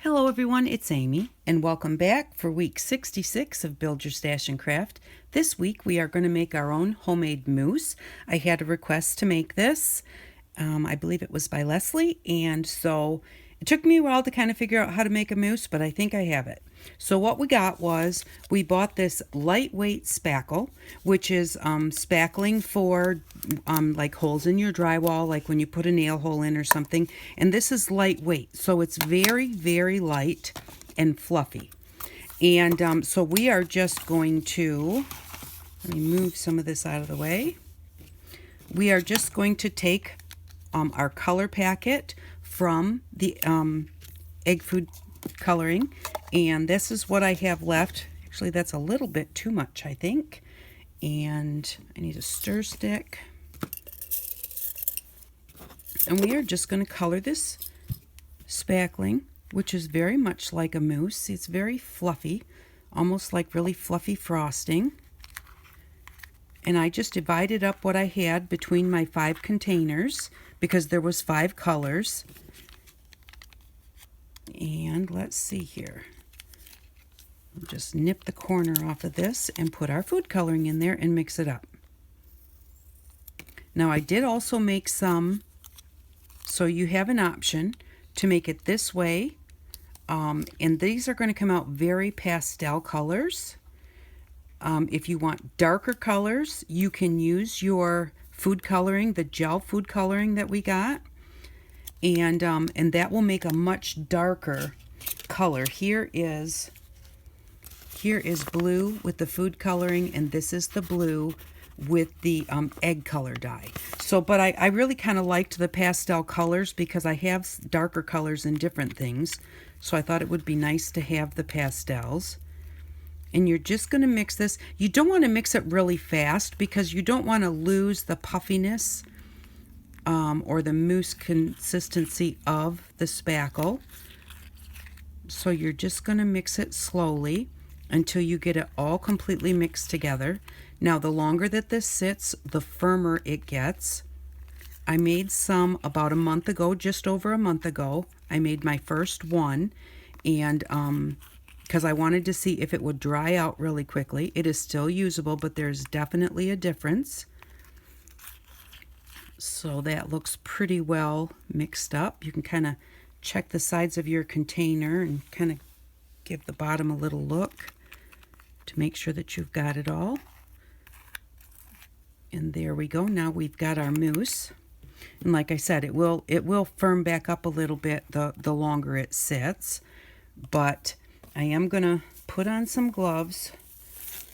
Hello everyone, it's Amy, and welcome back for week 66 of Build Your Stash and Craft. This week we are going to make our own homemade mousse. I had a request to make this. I believe it was by Leslie, and so it took me a while to kind of figure out how to make a mousse, but I think I have it. So what we got was, we bought this lightweight spackle, which is spackling for like holes in your drywall, like when you put a nail hole in or something. And this is lightweight, so it's very, very light and fluffy. And so we are just going to, let me move some of this out of the way. We are just going to take our color packet from the egg food coloring, and this is what I have left. Actually, that's a little bit too much, I think, and I need a stir stick. And we are just going to color this spackling, which is very much like a mousse. It's very fluffy, almost like really fluffy frosting. And I just divided up what I had between my 5 containers because there was 5 colors. And let's see here. We'll just nip the corner off of this and put our food coloring in there and mix it up. Now I did also make some, so you have an option to make it this way. And these are going to come out very pastel colors. If you want darker colors, you can use your food coloring, the gel food coloring that we got. And that will make a much darker color. Here is blue with the food coloring, and this is the blue with the egg color dye. So, but I really kind of liked the pastel colors because I have darker colors in different things. So I thought it would be nice to have the pastels. And you're just going to mix this. You don't want to mix it really fast because you don't want to lose the puffiness or the mousse consistency of the spackle. So you're just going to mix it slowly until you get it all completely mixed together. Now, the longer that this sits, the firmer it gets. I made some about a month ago, just over a month ago. I made my first one, and because I wanted to see if it would dry out really quickly. It is still usable, but there's definitely a difference. So that looks pretty well mixed up. You can kind of check the sides of your container and kind of give the bottom a little look to make sure that you've got it all. And there we go. Now we've got our mousse. And like I said, it will firm back up a little bit the longer it sits. But I am going to put on some gloves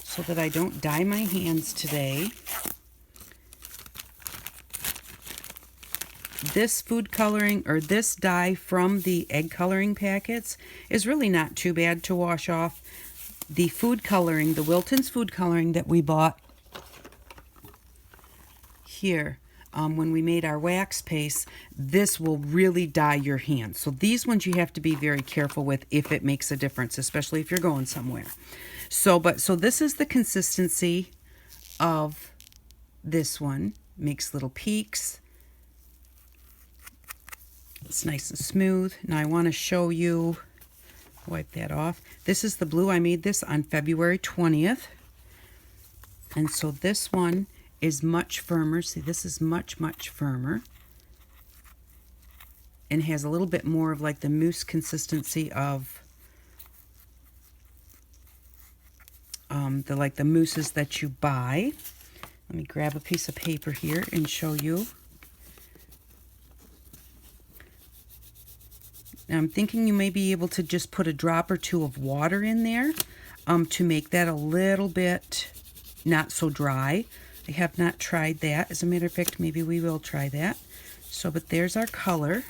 so that I don't dye my hands today. This food coloring, or this dye from the egg coloring packets, is really not too bad to wash off. The food coloring, the Wilton's food coloring that we bought here when we made our wax paste, this will really dye your hands. So these ones you have to be very careful with if it makes a difference, especially if you're going somewhere. So this is the consistency of this one. Makes little peaks. It's nice and smooth. Now I want to show you, wipe that off. This is the blue. I made this on February 20th. And so this one is much firmer. See, this is much, much firmer. And has a little bit more of like the mousse consistency of the mousses that you buy. Let me grab a piece of paper here and show you. Now I'm thinking you may be able to just put a drop or two of water in there to make that a little bit not so dry. I have not tried that. As a matter of fact, maybe we will try that. So, but there's our color.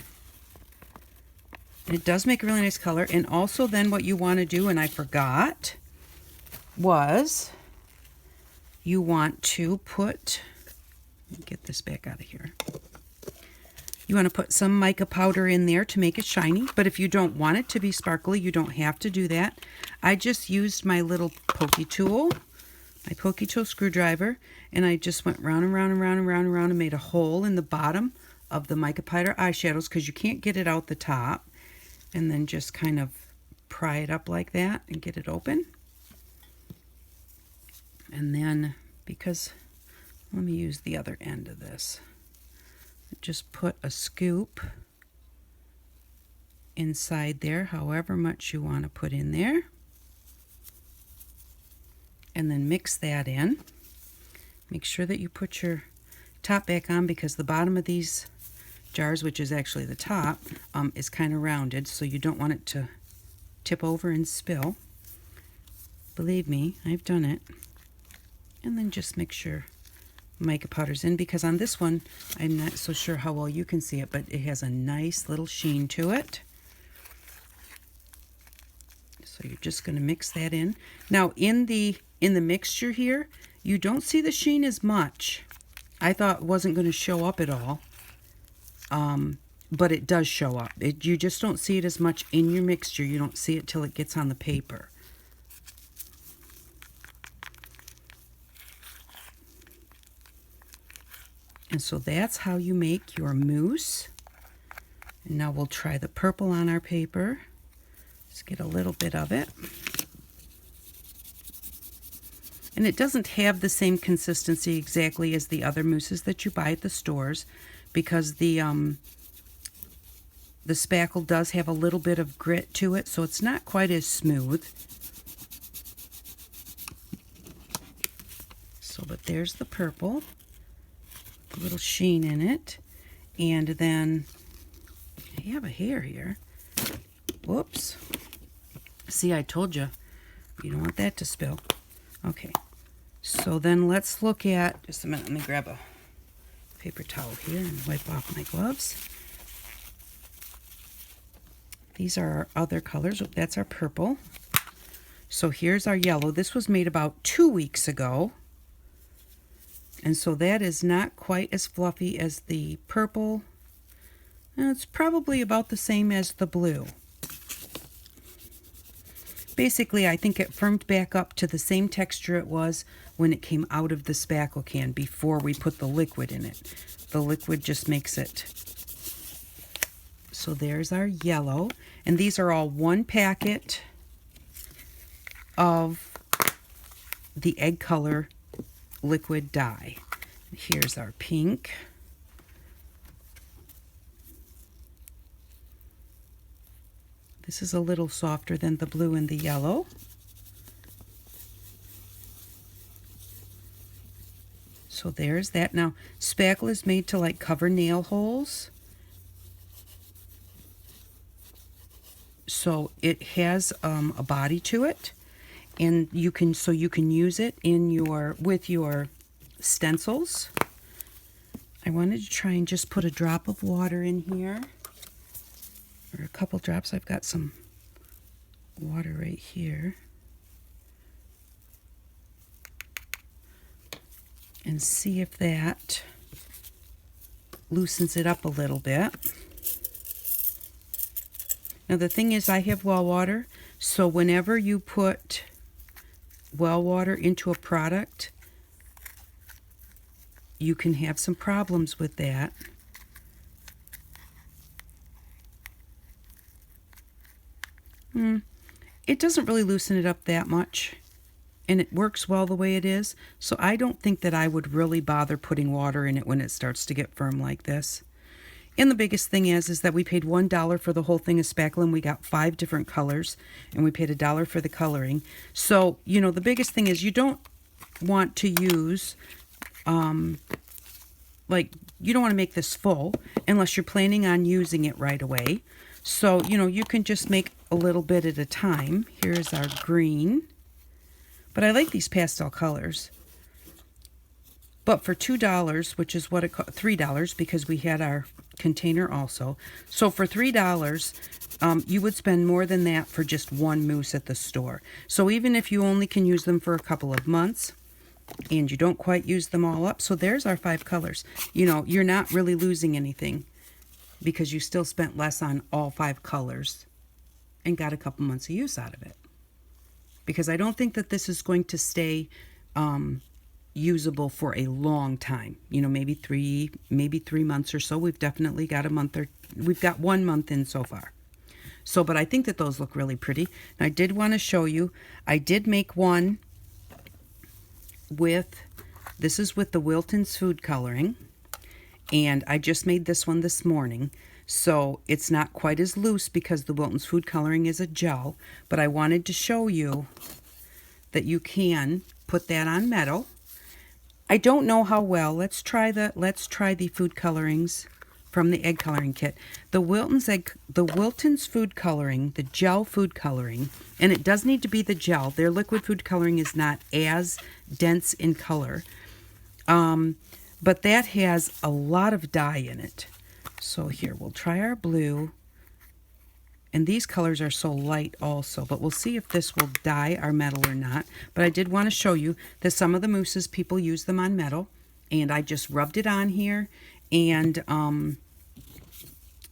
And it does make a really nice color. And also then what you want to do, and I forgot, was you want to put, let me get this back out of here. You want to put some mica powder in there to make it shiny, but if you don't want it to be sparkly, you don't have to do that. I just used my little pokey tool, my pokey tool screwdriver, and I just went round and round and round and round and round and made a hole in the bottom of the mica powder eyeshadows because you can't get it out the top. and then just kind of pry it up like that and get it open. And then, let me use the other end of this. Just put a scoop inside there, however much you want to put in there. And then mix that in. Make sure that you put your top back on, because the bottom of these jars, which is actually the top, is kind of rounded, so you don't want it to tip over and spill. Believe me, I've done it. And then just make sure mica powder's in, because on this one, I'm not so sure how well you can see it, but it has a nice little sheen to it. So you're just going to mix that in. Now in the mixture here, you don't see the sheen as much. I thought it wasn't going to show up at all. But it does show up. You just don't see it as much in your mixture. You don't see it till it gets on the paper. And so that's how you make your mousse. And now we'll try the purple on our paper. Let's get a little bit of it. And it doesn't have the same consistency exactly as the other mousses that you buy at the stores, because the spackle does have a little bit of grit to it, so it's not quite as smooth. So, but there's the purple, a little sheen in it. And then I have a hair here. Whoops. See, I told you, you don't want that to spill. Okay, so then let's look at, just a minute, let me grab a paper towel here and wipe off my gloves. These are our other colors. That's our purple. So here's our yellow. This was made about 2 weeks ago. And so that is not quite as fluffy as the purple. And it's probably about the same as the blue. Basically, I think it firmed back up to the same texture it was when it came out of the spackle can before we put the liquid in it. The liquid just makes it. So there's our yellow. And these are all 1 packet of the egg color liquid dye. Here's our pink. This is a little softer than the blue and the yellow. So there's that. Now, spackle is made to like cover nail holes. So it has a body to it, and you can use it in with your stencils. I wanted to try and just put a drop of water in here, or a couple drops. I've got some water right here, and see if that loosens it up a little bit. Now the thing is, I have well water, so whenever you put well water into a product, you can have some problems with that. It doesn't really loosen it up that much, and it works well the way it is, so I don't think that I would really bother putting water in it when it starts to get firm like this. And the biggest thing is that we paid $1 for the whole thing of spackle, and we got 5 different colors, and we paid $1 for the coloring. So, you know, the biggest thing is you don't want to use, you don't want to make this full unless you're planning on using it right away. So, you know, you can just make a little bit at a time. Here's our green. But I like these pastel colors. But for $2, which is what it cost, $3, because we had our container also. So for $3, you would spend more than that for just 1 mousse at the store. So even if you only can use them for a couple of months, and you don't quite use them all up, so there's our 5 colors. You know, you're not really losing anything, because you still spent less on all 5 colors and got a couple months of use out of it. Because I don't think that this is going to stay usable for a long time. You know, maybe 3 months or so. We've definitely got we've got 1 month in so far. So, but I think that those look really pretty. And I did want to show you, I did make one with, this is with the Wilton's food coloring. And I just made this one this morning. So it's not quite as loose because the Wilton's food coloring is a gel. But I wanted to show you that you can put that on metal. I don't know how well. Let's try the food colorings from the egg coloring kit. The Wilton's food coloring, the gel food coloring, and it does need to be the gel. Their liquid food coloring is not as dense in color. But that has a lot of dye in it. So here, we'll try our blue. And these colors are so light also, but we'll see if this will dye our metal or not. But I did want to show you that some of the mousses, people use them on metal. And I just rubbed it on here and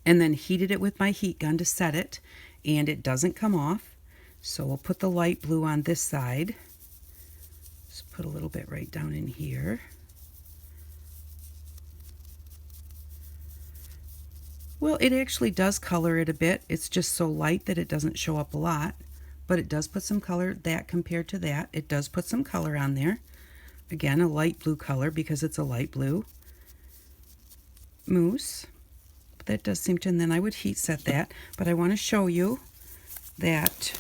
then heated it with my heat gun to set it. And it doesn't come off. So we'll put the light blue on this side. Just put a little bit right down in here. Well, it actually does color it a bit. It's just so light that it doesn't show up a lot. But it does put some color, that compared to that. It does put some color on there. Again, a light blue color because it's a light blue mousse. But that does seem to, and then I would heat set that. But I want to show you that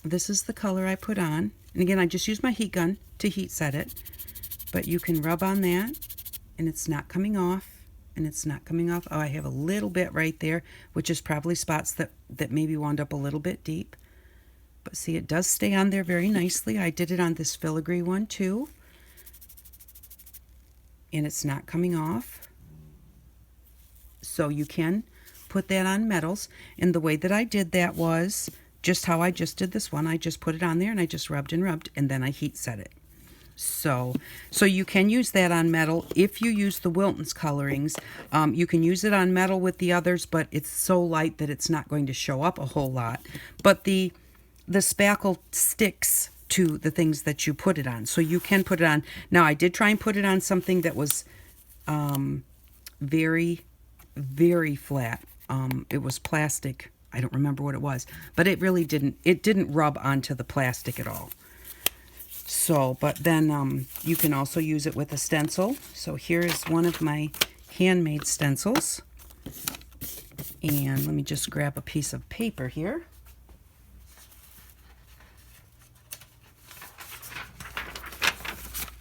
this is the color I put on. And again, I just used my heat gun to heat set it. But you can rub on that and it's not coming off. And it's not coming off. Oh, I have a little bit right there, which is probably spots that maybe wound up a little bit deep. But see, it does stay on there very nicely. I did it on this filigree one too. And it's not coming off. So you can put that on metals. And the way that I did that was just how I just did this one. I just put it on there and I just rubbed and rubbed and then I heat set it. So you can use that on metal if you use the Wilton's colorings. You can use it on metal with the others, but it's so light that it's not going to show up a whole lot. But the spackle sticks to the things that you put it on, so you can put it on. Now, I did try and put it on something that was very, very flat. It was plastic. I don't remember what it was, but it really didn't rub onto the plastic at all. So, but then you can also use it with a stencil. So here is one of my handmade stencils. And let me just grab a piece of paper here.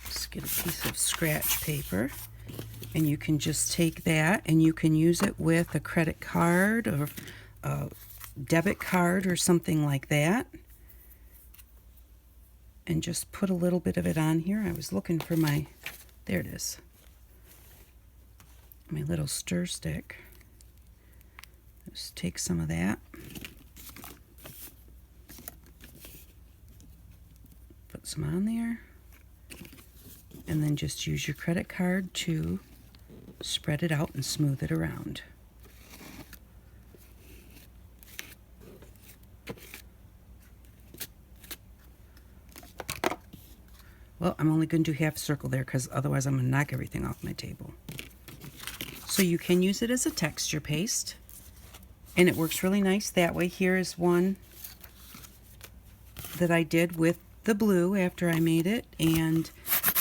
Just get a piece of scratch paper. And you can just take that and you can use it with a credit card or a debit card or something like that. And just put a little bit of it on here. I was looking for my, there it is, my little stir stick. Just take some of that. Put some on there. And then just use your credit card to spread it out and smooth it around. Well, I'm only going to do half a circle there because otherwise I'm going to knock everything off my table. So you can use it as a texture paste. And it works really nice that way. Here is one that I did with the blue after I made it. And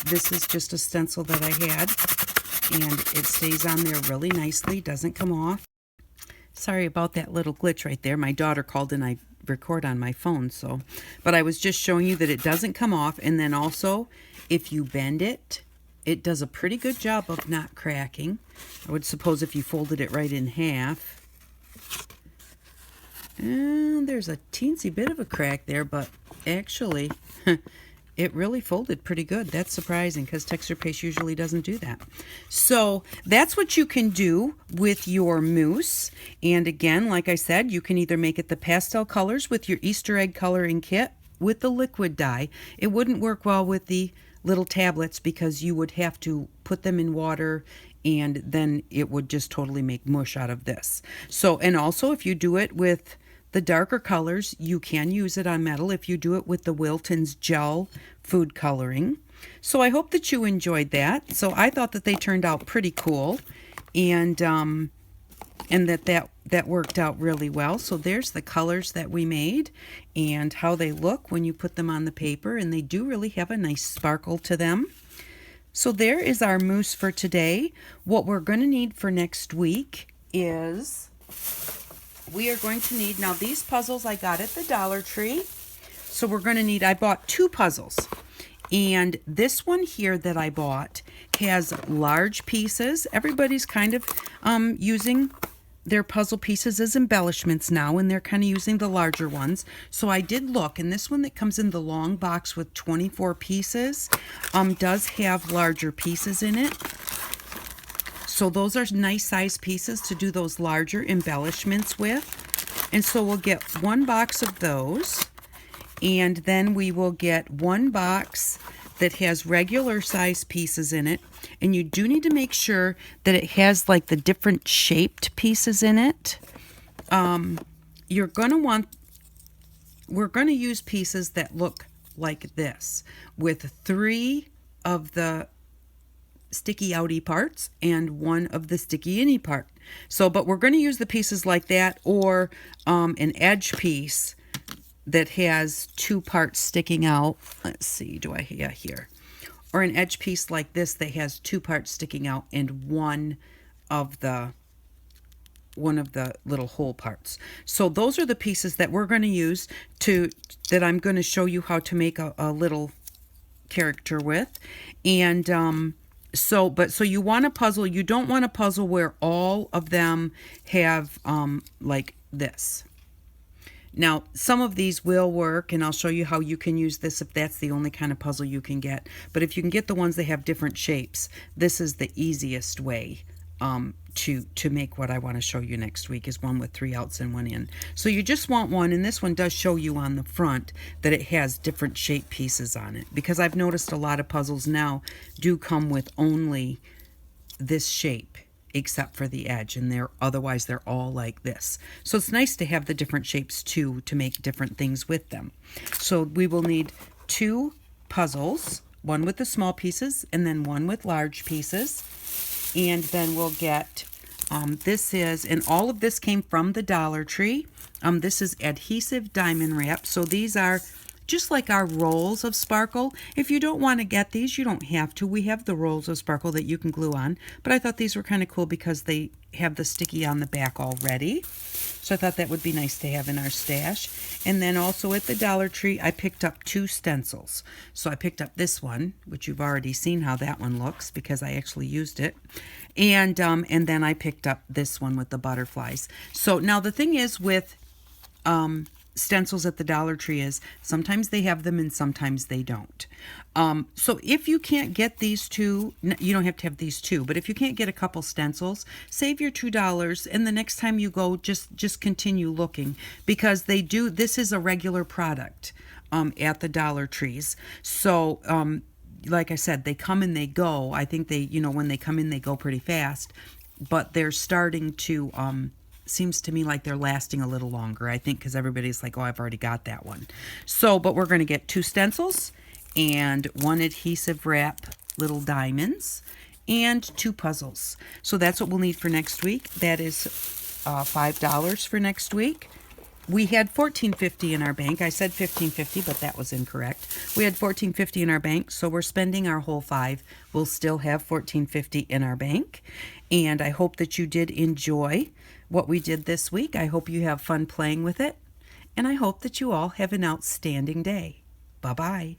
this is just a stencil that I had. And it stays on there really nicely. Doesn't come off. Sorry about that little glitch right there. My daughter called and I record on my phone, so, but I was just showing you that it doesn't come off. And then also, if you bend it, it does a pretty good job of not cracking. I would suppose if you folded it right in half. And there's a teensy bit of a crack there, but actually it really folded pretty good. That's surprising because texture paste usually doesn't do that. So that's what you can do with your mousse. And again, like I said, you can either make it the pastel colors with your Easter egg coloring kit with the liquid dye. It wouldn't work well with the little tablets because you would have to put them in water and then it would just totally make mush out of this. So, and also if you do it with the darker colors, you can use it on metal if you do it with the Wilton's gel food coloring. So I hope that you enjoyed that. So I thought that they turned out pretty cool, and that that worked out really well. So there's the colors that we made and how they look when you put them on the paper, and they do really have a nice sparkle to them. So there is our mousse for today. What we're going to need for next week is we are going to need, now these puzzles I got at the Dollar Tree. So we're going to need, I bought 2 puzzles. And this one here that I bought has large pieces. Everybody's kind of using their puzzle pieces as embellishments now, and they're kind of using the larger ones. So I did look, and this one that comes in the long box with 24 pieces does have larger pieces in it. So those are nice size pieces to do those larger embellishments with. And so we'll get 1 box of those, and then we will get 1 box that has regular size pieces in it. And you do need to make sure that it has like the different shaped pieces in it. You're going to want, we're going to use pieces that look like this, with 3 of the sticky outy parts and 1 of the sticky inny part. So, but we're going to use the pieces like that, or an edge piece that has 2 parts sticking out. Let's see, do I, yeah, here. Or an edge piece like this that has 2 parts sticking out and one of the little hole parts. So those are the pieces that we're going to use that I'm going to show you how to make a little character with. And so you want a puzzle. You don't want a puzzle where all of them have like this. Now, some of these will work, and I'll show you how you can use this if that's the only kind of puzzle you can get. But if you can get the ones that have different shapes, this is the easiest way to make what I want to show you next week, is one with 3 outs and 1 in. So you just want one, and this one does show you on the front that it has different shape pieces on it, because I've noticed a lot of puzzles now do come with only this shape, except for the edge, and otherwise they're all like this. So it's nice to have the different shapes too, to make different things with them. So we will need 2 puzzles, one with the small pieces and then one with large pieces. And then we'll get this is, and all of this came from the Dollar Tree. This is adhesive diamond wrap. So these are just like our rolls of sparkle. If you don't want to get these, you don't have to. We have the rolls of sparkle that you can glue on. But I thought these were kind of cool because they have the sticky on the back already. So I thought that would be nice to have in our stash. And then also at the Dollar Tree, I picked up 2 stencils. So I picked up this one, which you've already seen how that one looks because I actually used it. And then I picked up this one with the butterflies. So now the thing is with stencils at the Dollar Tree is sometimes they have them and sometimes they don't. So if you can't get these 2, you don't have to have these 2, but if you can't get a couple stencils, save your $2, and the next time you go, just continue looking, because they do, this is a regular product at the Dollar Trees. So like I said, they come and they go. I think they, when they come in, they go pretty fast, but they're starting to seems to me like they're lasting a little longer, I think, because everybody's like, oh, I've already got that one. So, but we're going to get 2 stencils and 1 adhesive wrap little diamonds and 2 puzzles. So that's what we'll need for next week. That is $5 for next week. We had $14.50 in our bank. I said $15.50, but that was incorrect. We had $14.50 in our bank, so we're spending our whole $5. We'll still have $14.50 in our bank. And I hope that you did enjoy what we did this week. I hope you have fun playing with it. And I hope that you all have an outstanding day. Bye-bye.